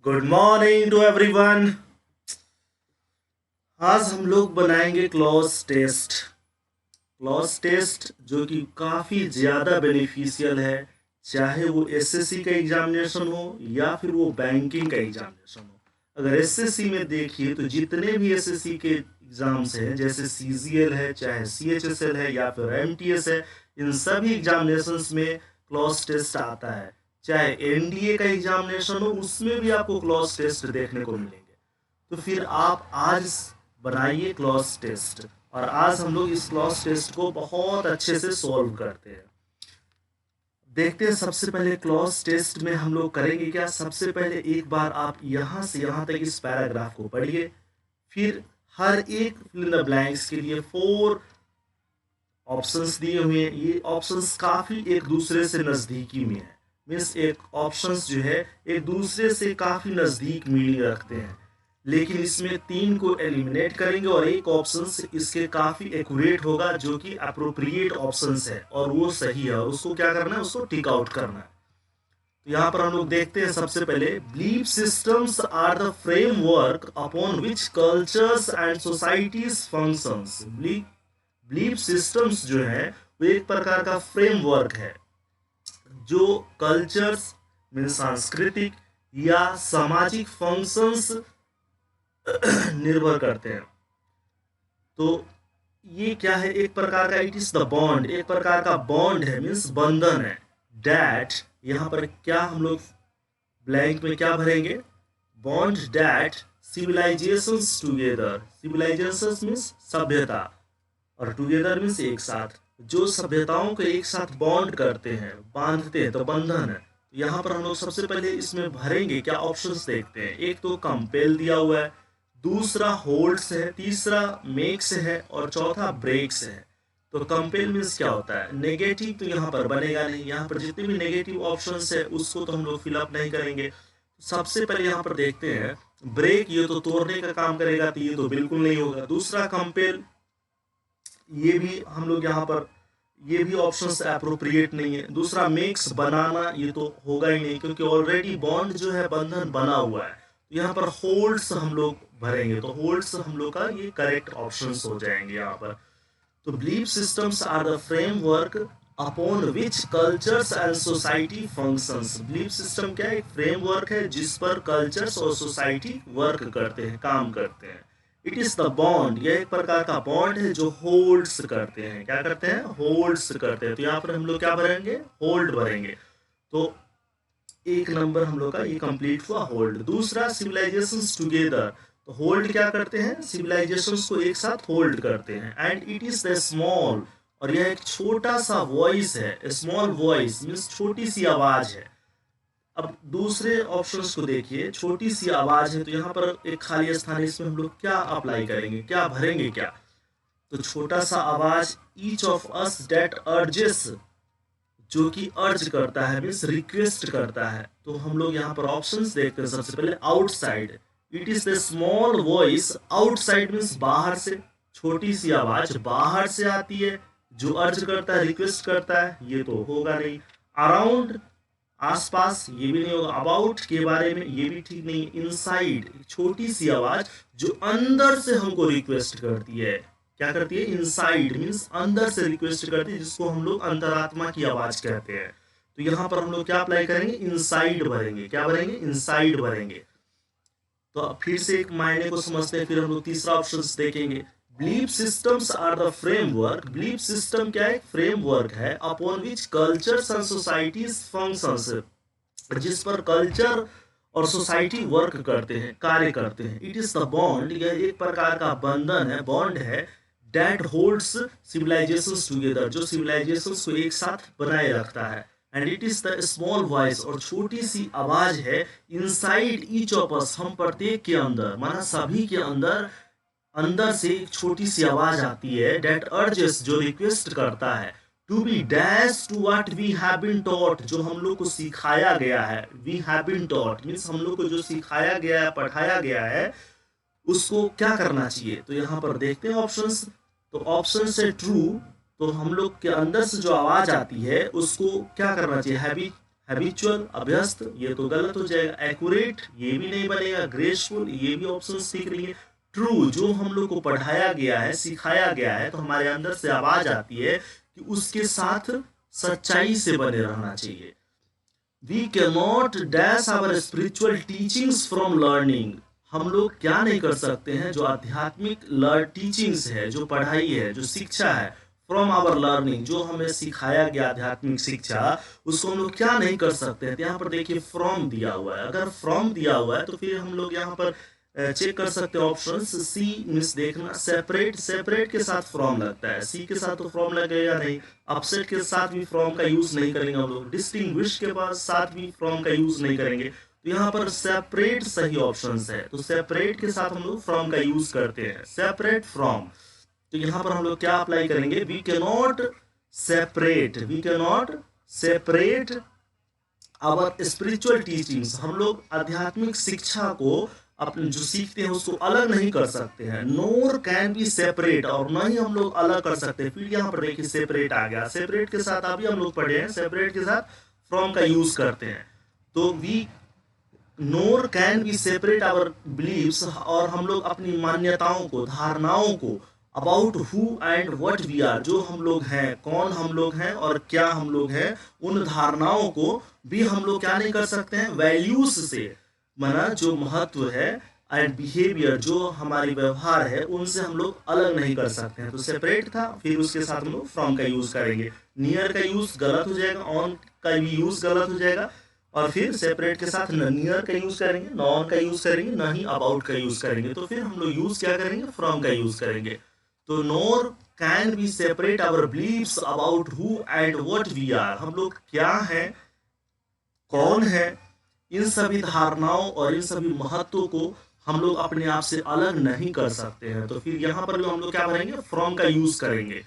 Good morning to everyone. आज हम लोग बनाएंगे क्लॉज टेस्ट जो कि काफ़ी ज़्यादा बेनिफिशियल है। चाहे वो एसएससी का एग्जामिनेशन हो या फिर वो बैंकिंग का एग्जामिनेशन हो। अगर एसएससी में देखिए तो जितने भी एसएससी के एग्जाम्स हैं, जैसे सीजीएल है, चाहे सीएचएसएल है या फिर एमटीएस है, इन सभी एग्जामिनेशंस में क्लॉज टेस्ट आता है। चाहे एनडीए का एग्जामिनेशन हो, उसमें भी आपको क्लॉज टेस्ट देखने को मिलेंगे। तो फिर आप आज बनाइए क्लॉज टेस्ट, और आज हम लोग इस क्लॉज टेस्ट को बहुत अच्छे से सॉल्व करते हैं। देखते हैं सबसे पहले क्लॉज टेस्ट में हम लोग करेंगे क्या। सबसे पहले एक बार आप यहाँ से यहाँ तक इस पैराग्राफ को पढ़िए, फिर हर एक फिल इन द ब्लैंक्स के लिए 4 ऑप्शंस दिए हुए हैं। ये ऑप्शंस काफ़ी एक दूसरे से नज़दीकी में है, मीन्स एक ऑप्शंस जो है एक दूसरे से काफ़ी नज़दीक मीनिंग रखते हैं, लेकिन इसमें 3 को एलिमिनेट करेंगे और एक ऑप्शन इसके काफ़ी एक्यूरेट होगा जो कि अप्रोप्रिएट ऑप्शंस है और वो सही है, और उसको क्या करना है, उसको टिक आउट करना है। तो यहाँ पर हम लोग देखते हैं सबसे पहले, belief systems are the framework upon which cultures and societies functions. Belief systems जो है वो एक प्रकार का फ्रेमवर्क है जो कल्चर्स मीन सांस्कृतिक या सामाजिक फंक्शंस निर्भर करते हैं। तो ये क्या है, एक प्रकार का इट इज द बॉन्ड, एक प्रकार का बॉन्ड है, मीन्स बंधन है। डैट, यहाँ पर क्या हम लोग ब्लैंक में क्या भरेंगे, bond that civilisations together. Civilisations means सभ्यता, और टुगेदर मीन्स एक साथ। जो सभ्यताओं को एक साथ बॉन्ड करते हैं, बांधते हैं, तो बंधन है। तो यहाँ पर हम लोग सबसे पहले इसमें भरेंगे क्या, ऑप्शंस देखते हैं। एक तो कंपेल दिया हुआ है, दूसरा होल्ड्स है, तीसरा मेक्स है, और चौथा ब्रेक्स है। तो कंपेल मीन्स क्या होता है, नेगेटिव तो यहाँ पर बनेगा नहीं। यहाँ पर जितने भी नेगेटिव ऑप्शंस है उसको तो हम लोग फिलअप नहीं करेंगे। सबसे पहले यहाँ पर देखते हैं ब्रेक, ये तो तोड़ने का काम करेगा, तो ये तो बिल्कुल नहीं होगा। दूसरा कंपेल, ये भी हम लोग यहाँ पर, ये भी ऑप्शंस अप्रोप्रिएट नहीं है। दूसरा मेक्स, बनाना, ये तो होगा ही नहीं क्योंकि ऑलरेडी बॉन्ड जो है, बंधन बना हुआ है। तो यहाँ पर होल्ड्स हम लोग भरेंगे, तो होल्ड्स हम लोग का ये करेक्ट ऑप्शंस हो जाएंगे यहाँ पर। तो belief systems are the framework upon which cultures and society functions. Belief system क्या है, एक फ्रेमवर्क है जिस पर कल्चर्स और सोसाइटी वर्क करते हैं, काम करते हैं। इट इज द बॉन्ड, यह एक प्रकार का बॉन्ड है जो होल्ड्स करते हैं। क्या करते हैं, होल्ड्स करते हैं। तो यहाँ पर हम लोग क्या भरेंगे, होल्ड भरेंगे। तो एक नंबर हम लोग का ये कंप्लीट हुआ, होल्ड। दूसरा सिविलाइजेशंस टुगेदर, तो होल्ड क्या करते हैं, सिविलाइजेशंस को एक साथ होल्ड करते हैं। And it is the small, और यह एक छोटा सा वॉइस है। स्मॉल वॉइस मीन्स छोटी सी आवाज है। अब दूसरे ऑप्शंस को देखिए, छोटी सी आवाज है, तो यहाँ पर एक खाली स्थान है, इसमें हम लोग क्या अप्लाई करेंगे, क्या भरेंगे क्या। तो छोटा सा आवाज, each of us that urges, जो कि अर्ज करता है, मीन्स रिक्वेस्ट करता है। तो हम लोग यहाँ पर ऑप्शंस देखते हैं। सबसे पहले outside, it is the small voice outside means बाहर से, छोटी सी आवाज बाहर से आती है जो अर्ज करता है, रिक्वेस्ट करता है, ये तो होगा नहीं। अराउंड, आसपास, ये भी नहीं होगा। अबाउट के बारे में, ये भी ठीक नहीं। इनसाइड, छोटी सी आवाज जो अंदर से हमको रिक्वेस्ट करती है। क्या करती है, इनसाइड मीन्स अंदर से रिक्वेस्ट करती है, जिसको हम लोग अंतरात्मा की आवाज कहते हैं। तो यहाँ पर हम लोग क्या अप्लाई करेंगे, इनसाइड भरेंगे। क्या भरेंगे, इनसाइड भरेंगे। तो फिर से एक मायने को समझते हैं, फिर हम लोग तीसरा ऑप्शन देखेंगे। Belief systems are the framework, belief system क्या है, फ्रेमवर्क है, upon which cultures and societies functions, जिस पर कल्चर और सोसाइटी वर्क करते हैं, कार्य करते हैं। इट इज द बॉन्ड, यह एक प्रकार का बंधन है, बॉन्ड है, डेट होल्ड्स सिविलाइजेशंस टुगेदर, जो सिविलाइजेशंस को एक साथ बनाए रखता है। And it is the small voice, और छोटी सी आवाज है, इनसाइड ईच ऑफ अस, हम प्रत्येक के अंदर, माना सभी के अंदर, अंदर से एक छोटी सी आवाज आती है, डेट अर्जेस, जो रिक्वेस्ट करता है, to be dash to what we have been taught, जो हम लोग को सिखाया गया है। We have been taught means हम लोग को जो सिखाया गया है, पढ़ाया गया है, उसको क्या करना चाहिए। तो यहाँ पर देखते हैं ऑप्शंस। तो ऑप्शन से ट्रू, तो हम लोग के अंदर से जो आवाज आती है उसको क्या करना चाहिए, हैबिचुअल अभ्यस्त ये तो गलत हो जाएगा, एक्यूरेट ये भी नहीं बनेगा, ग्रेसफुल ये भी ऑप्शन ठीक नहीं है, ट्रू जो हम लोग को पढ़ाया गया है सिखाया गया है तो हमारे अंदर से आवाज आती है कि उसके साथ सच्चाई से बने रहना चाहिए। We can not dash our spiritual teachings from learning, हम लोग क्या नहीं कर सकते हैं जो आध्यात्मिक टीचिंग्स है, जो पढ़ाई है, जो शिक्षा है, फ्रॉम आवर लर्निंग जो हमें सिखाया गया आध्यात्मिक शिक्षा, उसको हम लोग क्या नहीं कर सकते हैं। तो यहाँ पर देखिए फ्रॉम दिया हुआ है, अगर फ्रॉम दिया हुआ है तो फिर हम लोग यहाँ पर चेक कर सकते हैं ऑप्शन सी मीन्स देखना सेपरेट, सेपरेट के साथ फ्रॉम लगता है, सी के साथ तो फ्रॉम लगेगा नहीं, अपसेट के साथ भी फ्रॉम का यूज नहीं करेंगे हम लोग, डिस्टिंग्विश के पास साथ भी फ्रॉम का यूज नहीं करेंगे, तो यहाँ पर सेपरेट सही ऑप्शन है, तो सेपरेट के साथ हम लोग फ्रॉम का यूज करते हैं, सेपरेट फ्रॉम। तो यहाँ पर हम लोग क्या अप्लाई करेंगे, we can not separate, we can not separate our spiritual teachings, हम लोग आध्यात्मिक शिक्षा को अपने जो सीखते हैं उसको अलग नहीं कर सकते हैं, नोर कैन बी सेपरेट और ना ही हम लोग अलग कर सकते हैं। फिर यहाँ पर देखिए सेपरेट आ गया, सेपरेट के साथ अभी हम लोग पढ़े हैं सेपरेट के साथ फ्रॉम का यूज करते हैं, तो we nor can be separate our believes, और हम लोग अपनी मान्यताओं को धारणाओं को about who and what we are, जो हम लोग हैं, कौन हम लोग हैं और क्या हम लोग हैं, उन धारणाओं को भी हम लोग क्या नहीं कर सकते हैं, वैल्यूज से, माना जो महत्व है एंड बिहेवियर जो हमारी व्यवहार है उनसे हम लोग अलग नहीं कर सकते हैं। तो सेपरेट था, फिर उसके साथ हम लोग फ्रॉम का यूज करेंगे, नियर का यूज गलत हो जाएगा, ऑन का भी यूज गलत हो जाएगा, और फिर सेपरेट के साथ न नियर का यूज करेंगे, नॉन का यूज करेंगे, ना ही अबाउट का यूज करेंगे, तो फिर हम लोग यूज क्या करेंगे, फ्रॉम का यूज करेंगे। तो nor can be separate our beliefs about who and what we are, हम लोग क्या है, कौन है, इन सभी धारणाओं और इन सभी महत्वों को हम लोग अपने आप से अलग नहीं कर सकते हैं। तो फिर यहाँ पर हम लोग क्या करेंगे, फ्रॉम का यूज करेंगे।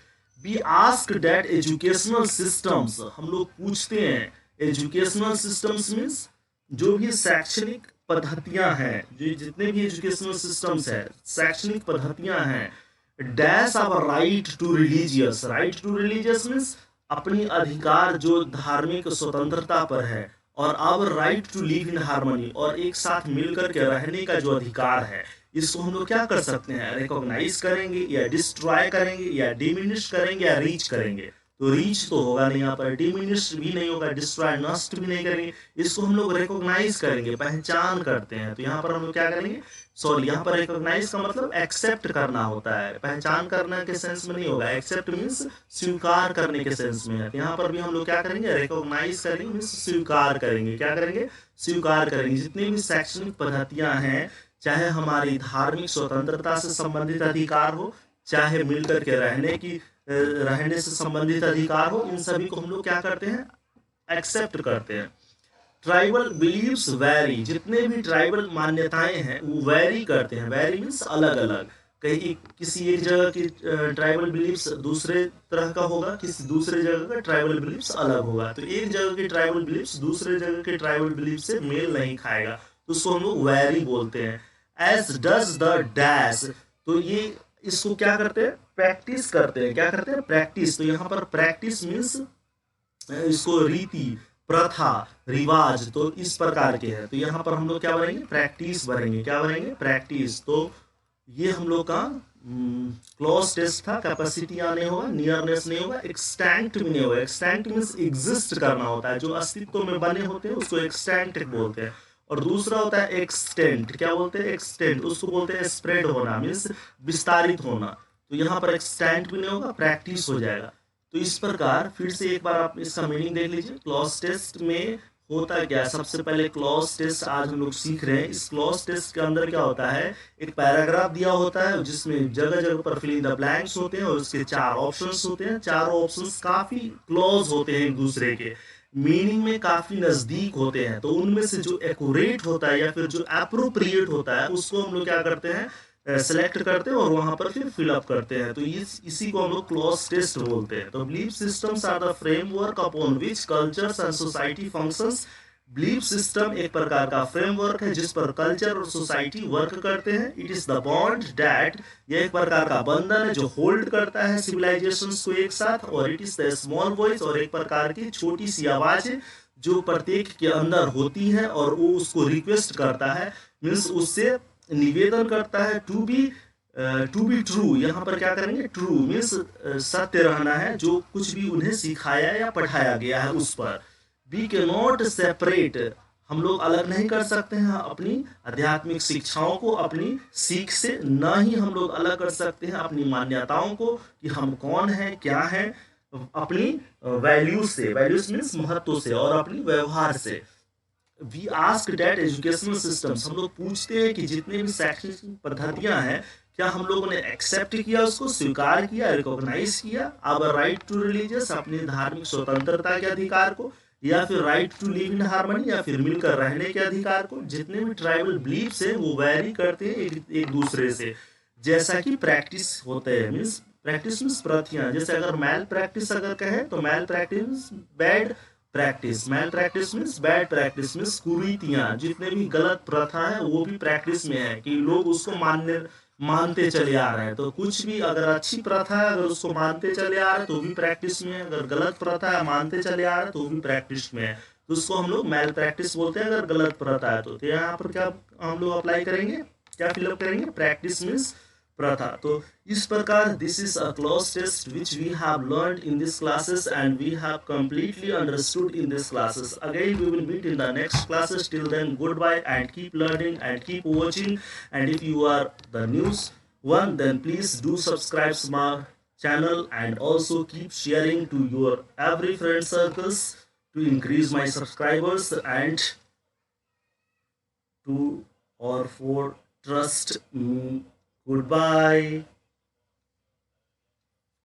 Be ask that educational systems, हम लोग पूछते हैं, एजुकेशनल सिस्टम्स मीन्स जो भी शैक्षणिक पद्धतियां हैं, जो जितने भी एजुकेशनल सिस्टम्स है, शैक्षणिक पद्धतियां हैं, dash our right to religious, right to religious means अपनी अधिकार जो धार्मिक स्वतंत्रता पर है, और our right to live in harmony, और एक साथ मिलकर के रहने का जो अधिकार है, इसको हम लोग क्या कर सकते हैं, रिकॉग्नाइज करेंगे या डिस्ट्रॉय करेंगे या डिमिनिश करेंगे या रीच करेंगे। तो रीच तो होगा नहीं यहाँ पर, डिमिनिश भी नहीं होगा, डिस्ट्रॉय नष्ट भी नहीं करेंगे, इसको हम लोग रिकॉग्नाइज करेंगे, पहचान करते हैं। तो यहाँ पर हम लोग क्या करेंगे, सॉरी यहाँ पर रिकॉग्नाइज का मतलब एक्सेप्ट करना होता है, पहचान करने के सेंस में नहीं होगा, एक्सेप्ट मीन्स स्वीकार करने के सेंस में है। तो यहाँ पर भी हम लोग क्या करेंगे, रिकॉग्नाइज करेंगे मीन्स स्वीकार करेंगे, क्या करेंगे, स्वीकार करेंगे। जितनी भी शैक्षणिक पद्धतियां हैं, चाहे हमारी धार्मिक स्वतंत्रता से संबंधित अधिकार हो, चाहे मिलकर के रहने से संबंधित अधिकार हो, इन सभी को हम लोग क्या करते हैं, एक्सेप्ट करते हैं। ट्राइबल बिलीव्स वैरी, जितने भी ट्राइबल मान्यताएं हैं वो वैरी करते हैं, वैरी मीन्स अलग अलग, कहीं किसी एक जगह की ट्राइबल बिलीव्स दूसरे तरह का होगा, किसी दूसरे जगह का ट्राइबल बिलीव्स अलग होगा, तो एक जगह की ट्राइबल बिलीव्स दूसरे जगह के ट्राइबल बिलीव से मेल नहीं खाएगा, तो उसको हम लोग वैरी बोलते हैं। एज डज द डैश, तो ये इसको क्या करते हैं, प्रैक्टिस करते हैं, क्या करते हैं, प्रैक्टिस। तो यहाँ पर प्रैक्टिस मीन्स इसको रीति, प्रथा, रिवाज, तो इस प्रकार के हैं। तो यहाँ पर हम लोग क्या बनेंगे, प्रैक्टिस बनेंगे, क्या बनेंगे, प्रैक्टिस। तो ये हम लोग का क्लॉज टेस्ट था, कैपेसिटी आने होगा, नियरनेस नहीं होगा, एक्सटेंट भी नहीं होगा, एक्सटेंट मीन्स एग्जिस्ट करना होता है, जो अस्तित्व में बने होते हैं उसको एक्सटेंट बोलते हैं, और दूसरा होता है एक्सटेंट, क्या बोलते हैं, एक्सटेंट, उसको बोलते हैं स्प्रेड होना मीन्स विस्तारित होना। तो यहाँ पर एक्सटेंट भी नहीं होगा, प्रैक्टिस हो जाएगा। तो इस प्रकार फिर से एक बार आप इसका मीनिंग देख लीजिए, क्लॉज टेस्ट में होता क्या, सबसे पहले क्लॉज टेस्ट आज हम लोग सीख रहे हैं। इस क्लॉज टेस्ट के अंदर क्या होता है, एक पैराग्राफ दिया होता है जिसमें जगह जगह पर फिल इन द ब्लैंक्स होते हैं, और उसके 4 ऑप्शंस होते हैं, चारों ऑप्शंस काफी क्लोज होते हैं एक दूसरे के, मीनिंग में काफी नजदीक होते हैं। तो उनमें से जो एक्यूरेट होता है या फिर जो अप्रोप्रिएट होता है उसको हम लोग क्या करते हैं, सेलेक्ट करते हैं और वहां पर फिर फिलअप करते हैं। तो इसी को हम लोग क्लॉज टेस्ट बोलते हैं। तो belief systems are the framework upon which cultures and society functions. Belief system एक प्रकार का फ्रेमवर्क है जिस पर कल्चर और सोसाइटी वर्क करते हैं। It is the bond that, यह एक प्रकार का बंधन है जो होल्ड करता है सिविलाइजेशंस को एक साथ। और it is the small voice, और एक प्रकार की छोटी सी आवाज है जो प्रत्येक के अंदर होती है और वो उसको रिक्वेस्ट करता है, मीन्स उससे निवेदन करता है टू बी ट्रू। यहाँ पर क्या करेंगे, ट्रू मीन्स सत्य रहना है, जो कुछ भी उन्हें सिखाया या पढ़ाया गया है उस पर। वी के नॉट सेपरेट, हम लोग अलग नहीं कर सकते हैं अपनी आध्यात्मिक शिक्षाओं को अपनी सीख से, ना ही हम लोग अलग कर सकते हैं अपनी मान्यताओं को कि हम कौन हैं क्या हैं, अपनी वैल्यूज से, वैल्यूज मीन्स महत्व से, और अपनी व्यवहार से। We ask that educational systems, हम लोग पूछते हैं कि जितने भी शैक्षणिक पद्धतियां हैं, क्या हम लोगों ने एक्सेप्ट किया, उसको स्वीकार किया, रिकॉग्नाइज किया, आवर राइट टू रिलीजियस, अपनी धार्मिक स्वतंत्रता के अधिकार को, या फिर right to live in harmony, या फिर मिलकर रहने के अधिकार को। जितने भी ट्राइबल बिलीफ्स हैं वो वैरी करते हैं एक दूसरे से, जैसा कि प्रैक्टिस होते हैं, मीन्स प्रैक्टिस मीन्स प्रथियां। जैसे अगर मैल प्रैक्टिस अगर कहे तो malpractice bad practice, malpractice means bad practice means कुरीतियां, जितने भी गलत प्रथा है वो भी प्रैक्टिस में है कि लोग उसको मानते चले आ रहे हैं। तो कुछ भी अगर अच्छी प्रथा है, अगर उसको मानते चले आ रहे हैं तो भी प्रैक्टिस में है, अगर गलत प्रथा है मानते चले आ रहे हैं तो भी प्रैक्टिस में है, तो उसको हम लोग मैल प्रैक्टिस बोलते हैं अगर गलत प्रथा है तो। यहाँ पर क्या हम लोग अप्लाई करेंगे, क्या फिलअप करेंगे, प्रैक्टिस मीन्स प्रथा। तो इस प्रकार this is a cloze test which we have learned in this classes and we have completely understood in this classes. Again we will meet in the next classes. Till then, goodbye and keep learning and keep watching. And if you are the news one, then please do subscribe my channel and also keep sharing to your every friend circles to increase my subscribers and to or for trust me. Goodbye.